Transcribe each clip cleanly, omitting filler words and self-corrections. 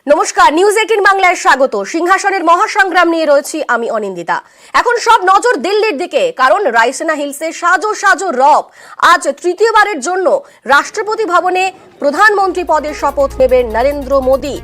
নমস্কার, নিউজ 18 বাংলায় স্বাগত। সিংহাসনের মহাসংগ্রাম নিয়ে রয়েছি আমি অনিন্দিতা। এখন সব নজর দিল্লির দিকে, কারণ রাইসিনা হিলসে সাজো সাজো রব। আজ তৃতীয়বারের জন্য রাষ্ট্রপতি ভবনে প্রধানমন্ত্রী পদের শপথ নেবেন নরেন্দ্র মোদী।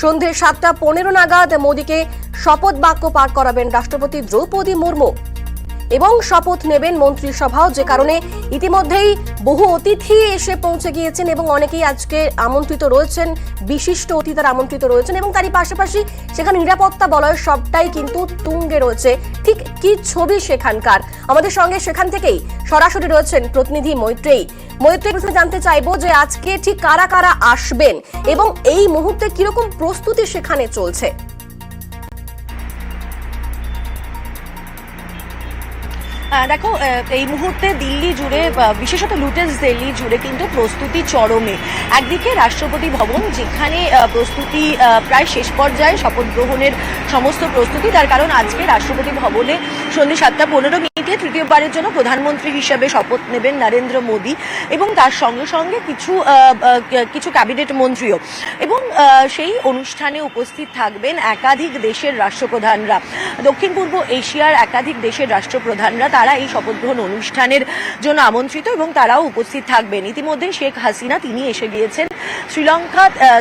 সন্ধে 7:15 নাগাদ মোদীকে শপথ বাক্য পাঠ করাবেন রাষ্ট্রপতি দ্রৌপদী মুর্মু এবং শপথ নেবেন মন্ত্রিসভাও, যে কারণে ইতিমধ্যেই বহু অতিথি এসে পৌঁছে গিয়েছেন এবং অনেকেই আজকে আমন্ত্রিত রয়েছেন, বিশিষ্ট অতিথিরা আমন্ত্রিত রয়েছেন এবং তারই পাশাপাশি সেখানে নিরাপত্তা বলয় সবটাই কিন্তু তুঙ্গে রয়েছে। ঠিক কি ছবি সেখানকার, আমাদের সঙ্গে সেখান থেকেই সরাসরি রয়েছেন প্রতিনিধি মৈত্রেয়ী। মৈত্রেয়ী, জানতে চাইবো যে আজকে ঠিক কারা কারা আসবেন এবং এই মুহূর্তে কিরকম প্রস্তুতি সেখানে চলছে। দেখো, এই মুহূর্তে দিল্লি জুড়ে, বিশেষত লুটেন্স দিল্লি জুড়ে কিন্তু প্রস্তুতি চরমে। একদিকে রাষ্ট্রপতি ভবন, যেখানে প্রস্তুতি প্রায় শেষ পর্যায়ে, শপথ গ্রহণের সমস্ত প্রস্তুতি। তার কারণ আজকে রাষ্ট্রপতি ভবনে সন্ধ্যে 7:15 তৃতীয়বারের জন্য প্রধানমন্ত্রী হিসেবে শপথ নেবেন নরেন্দ্র মোদী এবং তার সঙ্গে সঙ্গে কিছু ক্যাবিনেট মন্ত্রীও। এবং সেই অনুষ্ঠানে উপস্থিত থাকবেন একাধিক দেশের রাষ্ট্রপ্রধানরা, দক্ষিণ পূর্ব এশিয়ার একাধিক দেশের রাষ্ট্রপ্রধানরা। তারা এই শপথ গ্রহণ অনুষ্ঠানের জন্য আমন্ত্রিত এবং তারাও উপস্থিত থাকবেন। ইতিমধ্যে শেখ হাসিনা তিনি এসে গিয়েছেন।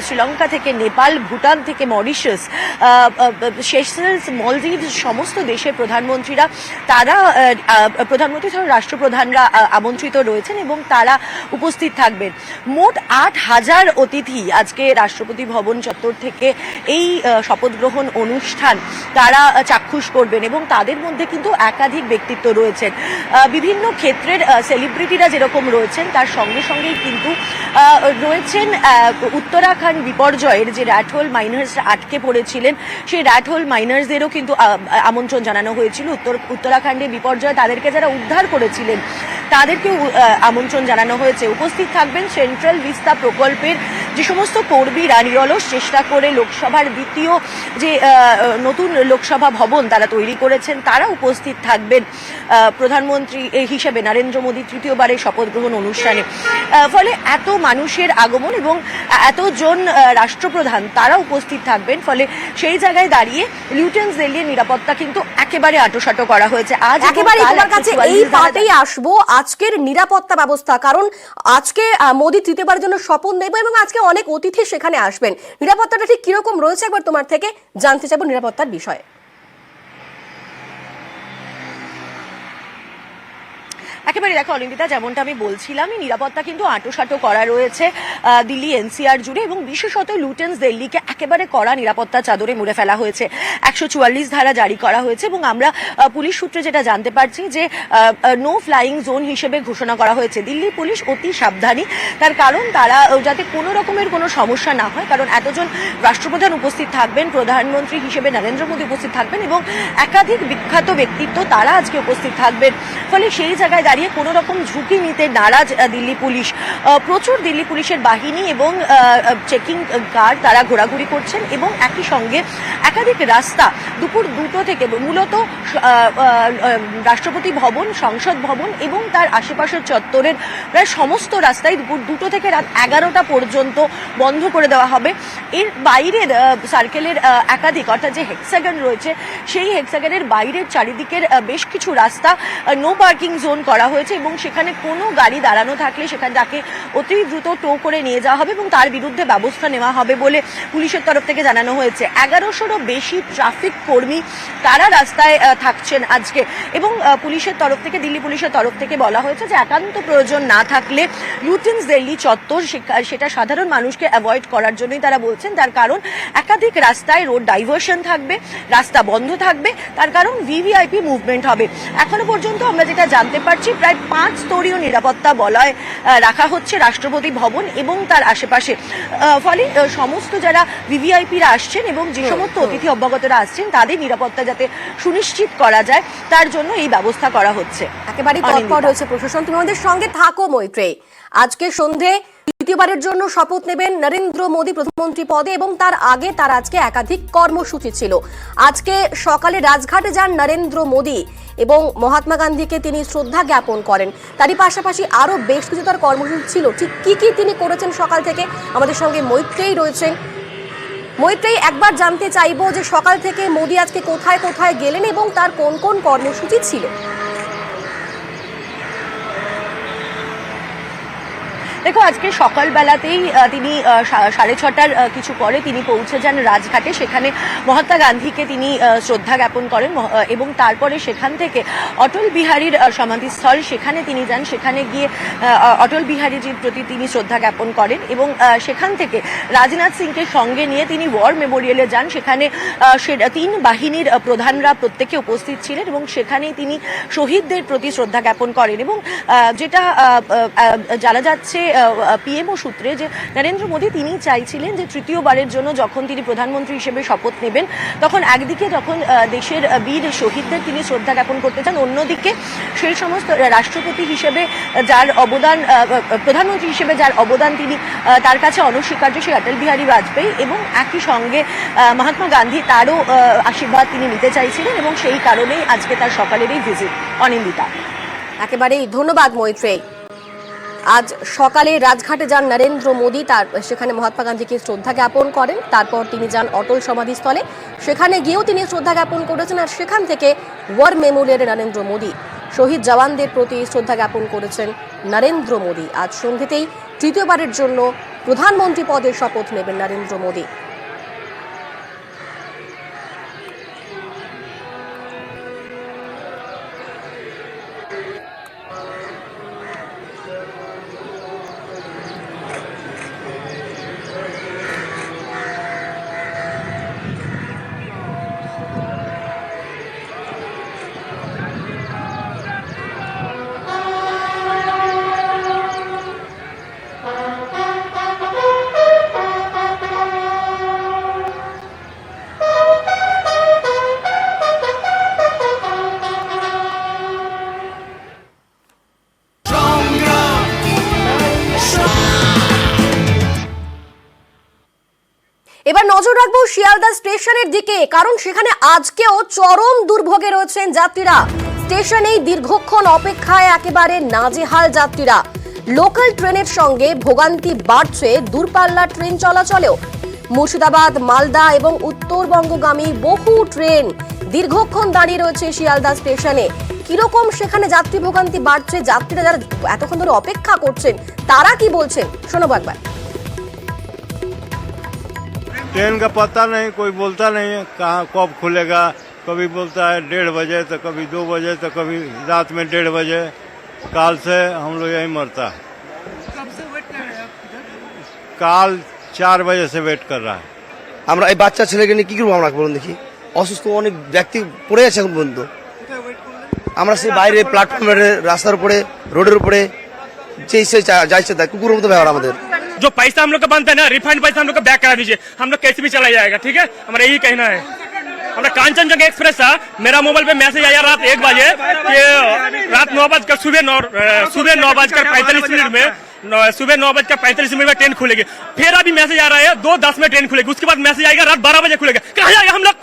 শ্রীলঙ্কা থেকে নেপাল, ভুটান থেকে মরিশাস, সেশেলস, মলদ্বীপ, সমস্ত দেশের প্রধানমন্ত্রীরা, তারা প্রধানমন্ত্রী সহ রাষ্ট্রপ্রধানরা আমন্ত্রিত রয়েছেন এবং তারা উপস্থিত থাকবেন। মোট 8,000 অতিথি আজকে রাষ্ট্রপতি ভবন চত্বর থেকে এই শপথ গ্রহণ অনুষ্ঠান তারা চাক্ষুষ করবেন এবং তাদের মধ্যে কিন্তু একাধিক ব্যক্তিত্ব রয়েছেন। বিভিন্ন ক্ষেত্রের সেলিব্রিটিরা যেরকম রয়েছেন, তার সঙ্গে সঙ্গেই কিন্তু রয়েছেন উত্তরাখণ্ড বিপর্যয়ের যে র্যাট হোল মাইনার্সরা আটকে পড়েছিলেন, সেই র্যাট হোল মাইনার্সদেরও কিন্তু আমন্ত্রণ জানানো হয়েছিল। উত্তরাখণ্ডে বিপর্যয় তাদেরকে যারা উদ্ধার করেছিলেন তাদেরকেও আমন্ত্রণ জানানো হয়েছে। উপস্থিত থাকবেন সেন্ট্রাল ভিস্তা প্রকল্পের যে সমস্ত কর্মীরা নিরলস চেষ্টা করে লোকসভার দ্বিতীয় যে নতুন লোকসভা ভবন তারা তৈরি করেছেন, তারা উপস্থিত থাকবেন প্রধানমন্ত্রী হিসেবে নরেন্দ্র মোদী তৃতীয়বারের শপথ গ্রহণ অনুষ্ঠানে। ফলে এত মানুষের আগমন এবং এতজন রাষ্ট্রপ্রধান তারা উপস্থিত থাকবেন, ফলে সেই জায়গায় দাঁড়িয়ে লুটেন্স দিল্লির নিরাপত্তা কিন্তু একেবারে আঁটোসাঁটো করা হয়েছে। আজ একেবারে তোমার কাছে এই পাতেই আসবো, আজকের নিরাপত্তা ব্যবস্থা, কারণ আজকে মোদী তৃতীয়বারের জন্য শপথ নেবে এবং আজকে অনেক অতিথি সেখানে আসবেন। নিরাপত্তাটা ঠিক কিরকম রয়েছে একবার তোমার থেকে জানতে চাইবো নিরাপত্তার বিষয়ে। একেবারে দেখো অনিন্দিতা, যেমনটা আমি বলছিলাম, এই নিরাপত্তা কিন্তু আঁটোসাঁটো করা রয়েছে দিল্লি এনসিআর জুড়ে এবং বিশেষত লুটেন্স দিল্লিকে একেবারে কড়া নিরাপত্তা চাদরে মুড়ে ফেলা হয়েছে। 144 ধারা জারি করা হয়েছে এবং আমরা পুলিশ সূত্রে যেটা জানতে পারছি যে নো ফ্লাইং জোন হিসেবে ঘোষণা করা হয়েছে। দিল্লি পুলিশ অতি সাবধানী, তার কারণ তারা যাতে কোনো রকমের কোনো সমস্যা না হয়, কারণ এতজন রাষ্ট্রপ্রধান উপস্থিত থাকবেন, প্রধানমন্ত্রী হিসেবে নরেন্দ্র মোদী উপস্থিত থাকবেন এবং একাধিক বিখ্যাত ব্যক্তিত্ব তারা আজকে উপস্থিত থাকবেন। ফলে সেই জায়গায় দাঁড়িয়ে কোনো রকম ঝুঁকি নিতে নারাজ দিল্লি পুলিশ। প্রচুর দিল্লি পুলিশের বাহিনী এবং চেকিং গার্ড তারা ঘোরাঘুরি করছেন এবং একই সঙ্গে একাধিক রাস্তা দুপুর 2টো থেকে, মূলত রাষ্ট্রপতি ভবন, সংসদ ভবন এবং তার আশেপাশের চত্বরের প্রায় সমস্ত রাস্তায় দুপুর 2টো থেকে রাত 11টা পর্যন্ত বন্ধ করে দেওয়া হবে। এর বাইরের সার্কেলের একাধিক, অর্থাৎ যে হেক্সাগন রয়েছে সেই হেক্সাগনের বাইরের চারিদিকের বেশ কিছু রাস্তা নো পার্কিং জোন করা হয়েছে এবং সেখানে কোনো গাড়ি দাঁড়ানো থাকলে সেখানে তাকে অতি দ্রুত টো করে নিয়ে যাওয়া হবে এবং তার বিরুদ্ধে ব্যবস্থা নেওয়া হবে বলে পুলিশের তরফ থেকে জানানো হয়েছে। 1100রও বেশি ট্রাফিক কর্মী তারা রাস্তায় থাকছেন আজকে এবং পুলিশের তরফ থেকে, দিল্লি পুলিশের তরফ থেকে বলা হয়েছে যে একান্ত প্রয়োজন না থাকলে লুটেন্স দিল্লি চত্বর সেটা সাধারণ মানুষকে অ্যাভয়েড করার জন্যই তারা বলছেন। তার কারণ একাধিক রাস্তায় রোড ডাইভার্সন থাকবে, রাস্তা বন্ধ থাকবে, তার কারণ ভিভিআইপি মুভমেন্ট হবে। এখনো পর্যন্ত আমরা যেটা জানতে পারছি, প্রায় 5 স্তরীয় নিরাপত্তা বলয় রাখা হচ্ছে রাষ্ট্রপতি ভবন এবং তার আশেপাশে। ফলে সমস্ত যারা ভিভিআইপিরা আসছেন এবং যে সমস্ত অতিথি অভ্যাগতরা আসছেন তাদের নিরাপত্তা যাতে সুনিশ্চিত করা যায়, তার জন্য এই ব্যবস্থা করা হচ্ছে। একেবারে তৎপর রয়েছে প্রশাসন। তুমি আমাদের সঙ্গে থাকো মৈত্রেয়ী। আজকে সন্ধে তৃতীয়বারের জন্য শপথ নেবেন নরেন্দ্র মোদী প্রধানমন্ত্রী পদে এবং তার আগে তার আজকে একাধিক কর্মসূচি ছিল। আজকে সকালে রাজঘাটে যান নরেন্দ্র মোদী এবং মহাত্মা গান্ধীকে তিনি শ্রদ্ধা জ্ঞাপন করেন। তারই পাশাপাশি আরো বেশ কিছু তার কর্মসূচি ছিল। ঠিক কি কি তিনি করেছেন সকাল থেকে, আমাদের সঙ্গে মৈত্রেয়ী রয়েছেন। মৈত্রেয়ী, একবার জানতে চাইবো যে সকাল থেকে মোদি আজকে কোথায় কোথায় গেলেন এবং তার কোন কোন কর্মসূচি ছিল। দেখো, আজকে সকালবেলাতেই তিনি 6:30টার কিছু পরে তিনি পৌঁছে যান রাজঘাটে। সেখানে মহাত্মা গান্ধীকে তিনি শ্রদ্ধা জ্ঞাপন করেন এবং তারপরে সেখান থেকে অটল বিহারীর সমাধিস্থল সেখানে তিনি যান। সেখানে গিয়ে অটল বিহারীজির প্রতি তিনি শ্রদ্ধা জ্ঞাপন করেন এবং সেখান থেকে রাজনাথ সিংকে সঙ্গে নিয়ে তিনি ওয়ার মেমোরিয়ালে যান। সেখানে 3 বাহিনীর প্রধানরা প্রত্যেকে উপস্থিত ছিলেন এবং সেখানেই তিনি শহীদদের প্রতি শ্রদ্ধা জ্ঞাপন করেন। এবং যেটা জানা যাচ্ছে পিএমও সূত্রে, যে নরেন্দ্র মোদী তিনি চাইছিলেন যে তৃতীয়বারের জন্য যখন তিনি প্রধানমন্ত্রী হিসেবে শপথ নেবেন তখন একদিকে যখন দেশের বীর শহীদদের তিনি শ্রদ্ধা জ্ঞাপন করতে চান, অন্যদিকে সেই সমস্ত রাষ্ট্রপতি হিসেবে যার অবদান, প্রধানমন্ত্রী হিসেবে যার অবদান তিনি তার কাছে অনস্বীকার্য, সেই অটল বিহারী বাজপেয়ী এবং একই সঙ্গে মহাত্মা গান্ধী, তারও আশীর্বাদ তিনি নিতে চাইছিলেন এবং সেই কারণেই আজকে তার সকালের এই ভিজিট। অনিন্দিতা, একেবারেই ধন্যবাদ মৈত্রেয়ী। আজ সকালে রাজঘাটে যান নরেন্দ্র মোদী, তার সেখানে মহাত্মা গান্ধীকে শ্রদ্ধা জ্ঞাপন করেন। তারপর তিনি যান অটল সমাধিস্থলে, সেখানে গিয়েও তিনি শ্রদ্ধা জ্ঞাপন করেছেন। আর সেখান থেকে ওয়ার মেমোরিয়ালে নরেন্দ্র মোদী শহীদ জওয়ানদের প্রতি শ্রদ্ধা জ্ঞাপন করেছেন নরেন্দ্র মোদী। আজ সন্ধ্যেতেই তৃতীয়বারের জন্য প্রধানমন্ত্রী পদে শপথ নেবেন নরেন্দ্র মোদী। এবার নজর রাখবো শিয়ালদা স্টেশনের দিকে, কারণ সেখানে আজকেও চরম দুর্ভোগে রয়েছেন যাত্রীরা। স্টেশনেই দীর্ঘক্ষণ অপেক্ষায় একেবারে নাজেহাল যাত্রীরা। লোকাল ট্রেনের সঙ্গে ভোগান্তি বাড়ছে দূরপাল্লার ট্রেন চলাচলেও। মুর্শিদাবাদ, মালদা এবং উত্তরবঙ্গগামী বহু ট্রেন দীর্ঘক্ষণ দাঁড়িয়ে রয়েছে শিয়ালদা স্টেশনে। কিরকম সেখানে যাত্রী ভোগান্তি বাড়ছে, যাত্রীরা যারা এতক্ষণ ধরে অপেক্ষা করছেন তারা কি বলছেন শোনাবো একবার। ट्रेन का पता नहीं, कोई बोलता नहीं है कहाँ कब खुलेगा। कभी बोलता है 1:30 बजे, तो कभी 2 बजे, तो कभी रात में 1:30 बजे। काल से हम लोग यही मरता है। कब से वेट कर रहे हैं आप इधर? काल 4 बजे से वेट कर रहा है। আমরা এই বাচ্চা ছেলেকে নিয়ে কি করবো আমরা বলুন দেখি, অসুস্থ অনেক ব্যক্তি পড়ে আছে এখন পর্যন্ত। কোথায় ওয়েট করলেন? আমরা সেই বাইরে প্ল্যাটফর্মের রাস্তার উপরে, রোডের উপরে যে সে যাইছে তাই কুকুরের মতো ব্যবহার আমাদের। जो पैसा हम लोग का बनता है ना, रिफंड पैसा हम लोग का बैक करा दीजिए, हम लोग कैसे भी चला जाएगा, ठीक है। हमारा यही कहना है। हमारा कांचनजंगा एक्सप्रेस था, मेरा मोबाइल पे मैसेज आया रात 1 बजे कि रात 9 सुबह 9:45 में सुबह 9:45 में ट्रेन खुलेगी। फिर अभी मैसेज आ रहा है 2:10 में ट्रेन खुलेगी, उसके बाद मैसेज आएगा रात 12 बजे खुलेगा। कहाँ जाएगा हम लोग?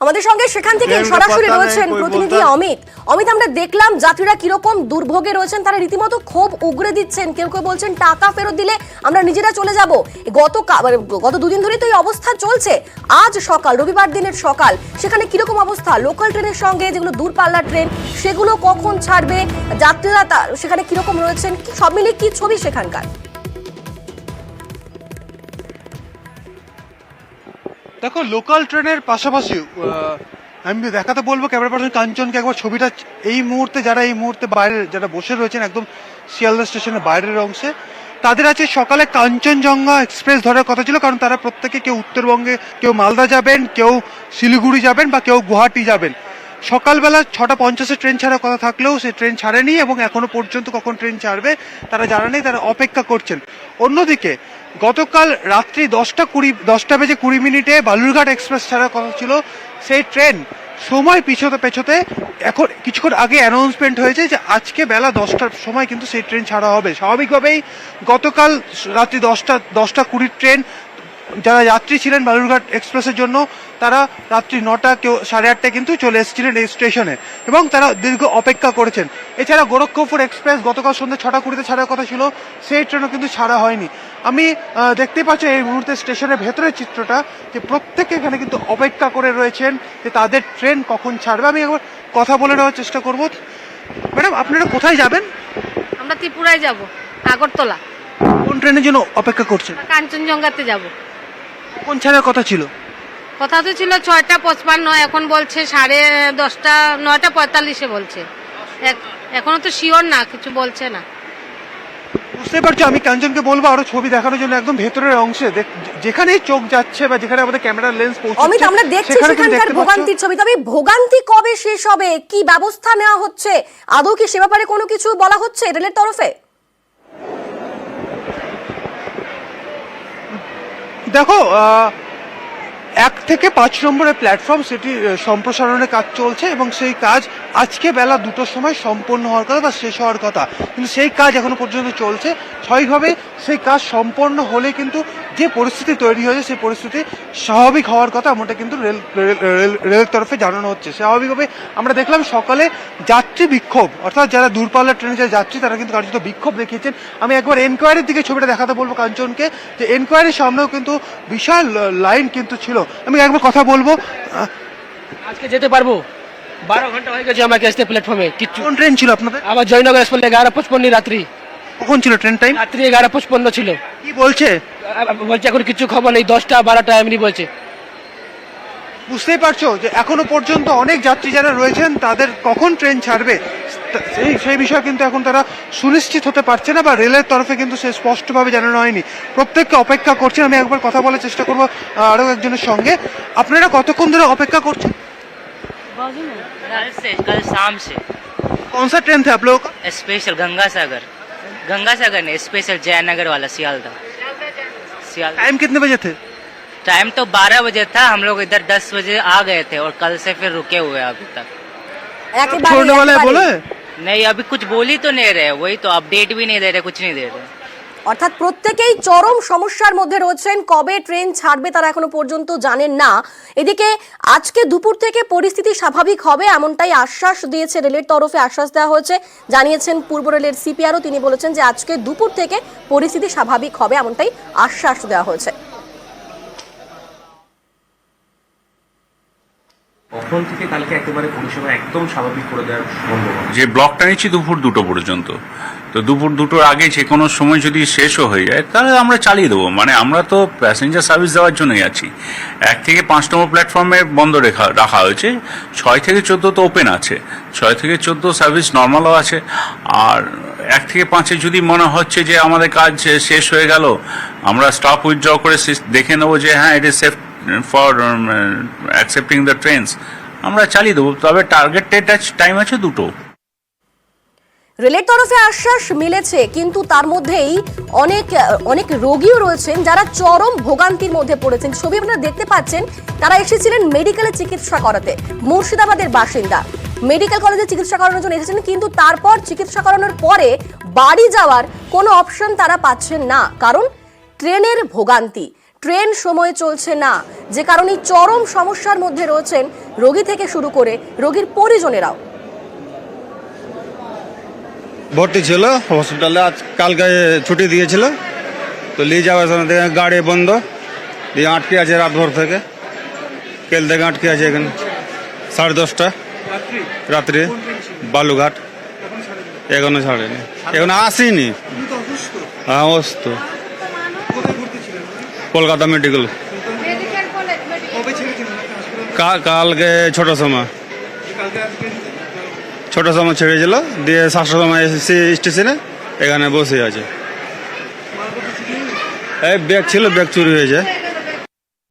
আমাদের সঙ্গে সেখান থেকে সরাসরি রয়েছেন প্রতিনিধি অমিত। অমিত, আমরা দেখলাম যাত্রীরা কিরকম দুর্ভোগে রয়েছেন, তারা রীতিমতো ক্ষোভ উগরে দিচ্ছেন। কেউ কেউ বলছেন টাকা ফেরত দিলে আমরা নিজেরা চলে যাব। গত 2 দিন ধরেই তো এই অবস্থা চলছে। আজ সকাল, রবিবার দিনের সকাল, সেখানে কিরকম অবস্থা? লোকাল ট্রেনের সঙ্গে যেগুলো দূরপাল্লার ট্রেন সেগুলো কখন ছাড়বে, যাত্রীরা সেখানে কিরকম রয়েছেন, সব মিলিয়ে কি ছবি সেখানকার? দেখো, লোকাল ট্রেনের পাশাপাশি আমি দেখাতে বলবো ক্যামেরা পার্সন কাঞ্চনকে একবার ছবিটা। এই মুহূর্তে বাইরে যারা বসে রয়েছেন একদম শিয়ালদা স্টেশনের বাইরের অংশে, তাদের আছে সকালে কাঞ্চনজঙ্ঘা এক্সপ্রেস ধরার কথা ছিল, কারণ তারা প্রত্যেকে কেউ উত্তরবঙ্গে, কেউ মালদা যাবেন, কেউ শিলিগুড়ি যাবেন বা কেউ গুয়াহাটি যাবেন। সকালবেলা 6:50 ট্রেন ছাড়ার কথা থাকলেও সে ট্রেন ছাড়েনি এবং এখনো পর্যন্ত কখন ট্রেন ছাড়বে তারা জানা নেই, তারা অপেক্ষা করছেন। অন্যদিকে গতকাল রাত্রি 10:20 বালুরঘাট এক্সপ্রেস ছাড়ার কথা ছিল, সেই ট্রেন সময় পেছোতে এখন কিছুক্ষণ আগে অ্যানাউন্সমেন্ট হয়েছে যে আজকে বেলা 10টার সময় কিন্তু সেই ট্রেন ছাড়া হবে। স্বাভাবিকভাবেই গতকাল রাত্রি 10:20 ট্রেন যারা যাত্রী ছিলেন বালুরঘাট এক্সপ্রেসের জন্য তারা রাত্রি 9টা কেউ 8:30টায় কিন্তু চলে এসেছিলেন এই স্টেশনে এবং তারা দীর্ঘ অপেক্ষা করেছেন। এছাড়া গোরক্ষপুর এক্সপ্রেস গতকাল সন্ধ্যে 6:20 ছাড়ার কথা ছিল, সেই ট্রেনও কিন্তু ছাড়া হয়নি। আমি দেখতেই পাচ্ছি এই মুহূর্তে স্টেশনের ভেতরের চিত্রটা, যে প্রত্যেকে এখানে কিন্তু অপেক্ষা করে রয়েছেন যে তাদের ট্রেন কখন ছাড়বে। আমি একবার কথা বলে নেওয়ার চেষ্টা করব। ম্যাডাম, আপনারা কোথায় যাবেন? আমরা ত্রিপুরায় যাব, আগরতলা। কোন ট্রেনের জন্য অপেক্ষা করছেন? কাঞ্চনজঙ্ঘাতে যাব। কোন ছাড়ার কথা ছিল? কথা তো ছিল 6:55, এখন বলছে 10:30, 9:45 বলছে। এখনো তো শিওর না, কিছু বলছে না। বুঝতে পারছো, আমি কাঞ্চনকে বলবো আরো ছবি দেখানোর জন্য একদম ভেতরের অংশে যেখানেই চোখ যাচ্ছে বা যেখানে আমাদের ক্যামেরার লেন্স পৌঁছাচ্ছে অমিত, আমরা দেখছি সেখানকার ভোগান্তির ছবি। তবে ভোগান্তি কবে শেষ হবে, কি ব্যবস্থা নেওয়া হচ্ছে, আদৌ কি সে ব্যাপারে কোনো কিছু বলা হচ্ছে রেলের তরফে? দেখো, 1 থেকে 5 নম্বরের প্ল্যাটফর্ম সেটি সম্প্রসারণের কাজ চলছে এবং সেই কাজ আজকে বেলা 2টোর সময় সম্পন্ন হওয়ার কথা বা শেষ হওয়ার কথা, কিন্তু সেই কাজ এখনো পর্যন্ত চলছে। স্বাভাবিকভাবে সেই কাজ সম্পন্ন হলে কিন্তু যে পরিস্থিতি তৈরি হয়েছে সেই পরিস্থিতি স্বাভাবিক হওয়ার কথা, এমনটা কিন্তু রেলের তরফে জানানো হচ্ছে। স্বাভাবিকভাবে আমরা দেখলাম সকালে যাত্রী বিক্ষোভ, অর্থাৎ যারা দূরপাল্লার ট্রেনে যারা যাত্রী তারা কিন্তু কার্যত বিক্ষোভ দেখিয়েছেন। আমি একবার এনকোয়ারির দিকে ছবিটা দেখাতে বলবো কাঞ্চনকে, যে এনকোয়ারির সামনেও কিন্তু বিশাল লাইন কিন্তু ছিল। আমি একবার কথা বলবো। আজকে যেতে পারবো, 12 ঘন্টা হয়ে গেছে আমাকে আসতে প্ল্যাটফর্মে। কিছু কোন ট্রেন ছিল আপনাদের? আবার জয়নগর এক্সপ্রেস 11:55 রাত্রি। কখন ছিল ট্রেন টাইম? রাত্রি 11:55 ছিল। কি বলছে? বলছে এখন কিছু খবর নেই, 10টা 12টা এমনি বলছে। বুঝতেই পারছো যে এখনো পর্যন্ত অনেক যাত্রী যারা রয়েছেন তাদের কখন ট্রেন ছাড়বে সেই বিষয়ে কিন্তু এখন তারা সুনিশ্চিত হতে পারছে না, বা রেলের তরফে কিন্তু সে স্পষ্টভাবে জানানো হয়নি। প্রত্যেককে অপেক্ষা করছেন। আমি একবার কথা বলার চেষ্টা করবো আরো একজনের সঙ্গে। আপনারা কতক্ষণ ধরে অপেক্ষা করছেন? कल शाम से। कौन सा ट्रेन थे आप लोगों का? स्पेशल गंगा सागर ने स्पेशल जयनगर वाला सियालदा। टाइम कितने बजे थे? टाइम तो 12 बजे था, हम लोग इधर 10 बजे आ गए थे और कल से फिर रुके हुए हैं अभी तक। छोड़ने वाले बोले? नहीं, अभी कुछ बोल ही तो नहीं रहे, वही तो अपडेट भी नहीं दे रहे, कुछ नहीं दे रहे। অর্থাৎ প্রত্যেকেই চরম সমস্যার মধ্যে রয়েছেন, কবে ট্রেন ছাড়বে তারা এখনো পর্যন্ত জানেন না। এদিকে আজকে দুপুর থেকে পরিস্থিতি স্বাভাবিক হবে এমনটাই আশ্বাস দিয়েছে রেলের তরফে, আশ্বাস দেওয়া হয়েছে। জানিয়েছেন পূর্ব রেলের সিপিআরও, তিনি বলেছেন যে আজকে দুপুর থেকে পরিস্থিতি স্বাভাবিক হবে এমনটাই আশ্বাস দেওয়া হয়েছে। কখন থেকে কালকে একেবারে পরিষেবা একদম স্বাভাবিক করে দেওয়ার সম্ভব? যে ব্লকটা নিচ্ছি দুপুর 2টো পর্যন্ত, তো দুপুর 2টোর আগে যে কোনো সময় যদি শেষও হয়ে যায় তাহলে আমরা চালিয়ে দেবো। মানে আমরা তো প্যাসেঞ্জার সার্ভিস দেওয়ার জন্যই আছি। 1 থেকে 5 নম্বর প্ল্যাটফর্মে বন্ধ রাখা হয়েছে, 6 থেকে 14 তো ওপেন আছে, 6 থেকে 14 সার্ভিস নর্মালও আছে। আর 1 থেকে 5-এ যদি মনে হচ্ছে যে আমাদের কাজ শেষ হয়ে গেল, আমরা স্টপ উইথড্র করে দেখে নেবো যে হ্যাঁ it is safe for accepting the trains, আমরা চালিয়ে দেবো। তবে টার্গেটেড টাইম আছে 2টো। রেলের তরফে আশ্বাস মিলেছে, কিন্তু তার মধ্যেই অনেক রোগীও রয়েছেন যারা চরম ভোগান্তির মধ্যে পড়েছেন। ছবি আপনারা দেখতে পাচ্ছেন, তারা এসেছিলেন মেডিকেলে চিকিৎসা করাতে, মুর্শিদাবাদের বাসিন্দা। মেডিকেল কলেজে চিকিৎসা করানোর জন্য এসেছেন, কিন্তু তারপর চিকিৎসা করানোর পরে বাড়ি যাওয়ার কোনো অপশন তারা পাচ্ছেন না, কারণ ট্রেনের ভোগান্তি। ট্রেন সময়ে চলছে না, যে কারণে চরম সমস্যার মধ্যে রয়েছেন রোগী থেকে শুরু করে রোগীর পরিজনেরাও। ভর্তি ছিল হসপিটালে, আজ কালকে ছুটি দিয়েছিল, তো নিয়ে যাওয়ার সময় দেখে গাড়ি বন্ধ, দিয়ে আটকে আছে রাত ভোর থেকে, কেল থেকে আটকে আছে এখানে 10:30 রাত্রি বালুঘাট। এখনো ছাড়েনি, এখনো আসেনি। হ্যাঁ, অসুস্থ, কলকাতা মেডিকেল। কালকে ছটার সময় ছেড়েছিল, দিয়ে 7টার সময় এসেছি স্টেশনে, এখানে বসে আছে। এই ব্যাগ ছিল, ব্যাগ চুরি হয়েছে।